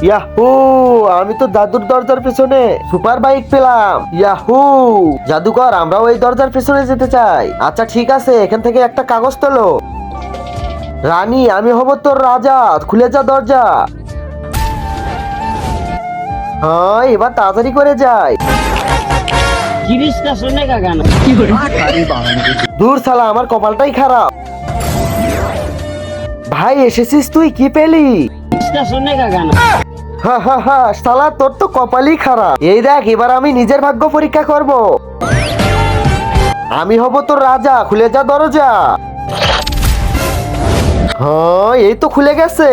Yahoo, আমি তো দাদুর দরজার পেছনে সুপার বাইক পেলাম। ইয়াহু, জাদুকর আমরাও এই দরজার পেছনে যেতে চাই। আচ্ছা ঠিক আছে, এখান থেকে একটা কাগজ তোলো। রানী, আমি হব তোর রাজা, খুলে যা দরজা। হ্যাঁ, এবার তাড়াতাড়ি করে যাই। জিনিসটা শুনে কাকা না দূর শালা, আমার কপালটাই খারাপ। ভাই এসেছিস তুই, কি পেলি? জিনিসটা শুনে কাকা না হা হা হা, শালা তোর তো কপালই খারাপ। এই দেখ, এবার আমি নিজের ভাগ্য পরীক্ষা করব। আমি হব তোর রাজা, খুলে যা দরজা। হ্যাঁ, এই তো খুলে গেছে।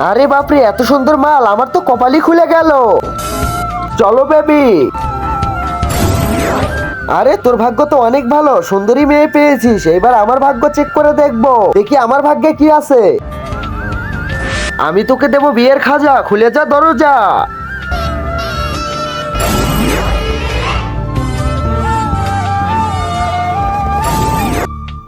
আরে বাপরে, এত সুন্দর মাল, আমার তো কপালই খুলে গেল। চলো বেবি। আরে তোর ভাগ্য তো অনেক ভালো, সুন্দরী মেয়ে পেয়েছিস। এবার আমার ভাগ্য চেক করে দেখবো, দেখি আমার ভাগ্যে কি আছে। আমি তোকে দেবো বিয়ের খাজা, খুলে যা দরজা।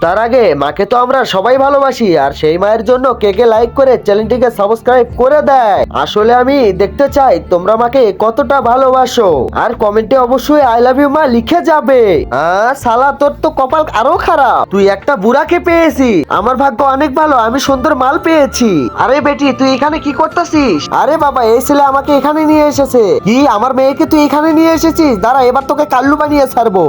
তার আগে মাকে তো আমরা সবাই ভালোবাসি, আর সেই মায়ের জন্য কে কে লাইক করে চ্যানেলটিকে সাবস্ক্রাইব করে দেয়। আসলে আমি দেখতে চাই তোমরা মাকে কতটা ভালোবাসো, আর কমেন্টে অবশ্যই আই লাভ ইউ মা লিখে যাবে। শালা তোর তো কপাল আরো খারাপ, তুই একটা বুড়াকে পেয়েছি। আমার ভাগ্য অনেক ভালো, আমি সুন্দর মাল পেয়েছি। আরে বেটি, তুই এখানে কি করতেছিস? আরে বাবা, এই ছেলে আমাকে এখানে নিয়ে এসেছে। কি, আমার মেয়েকে তুই এখানে নিয়ে এসেছিস? দাঁড়া, এবার তোকে কাল্লু বানিয়ে ছাড়বো।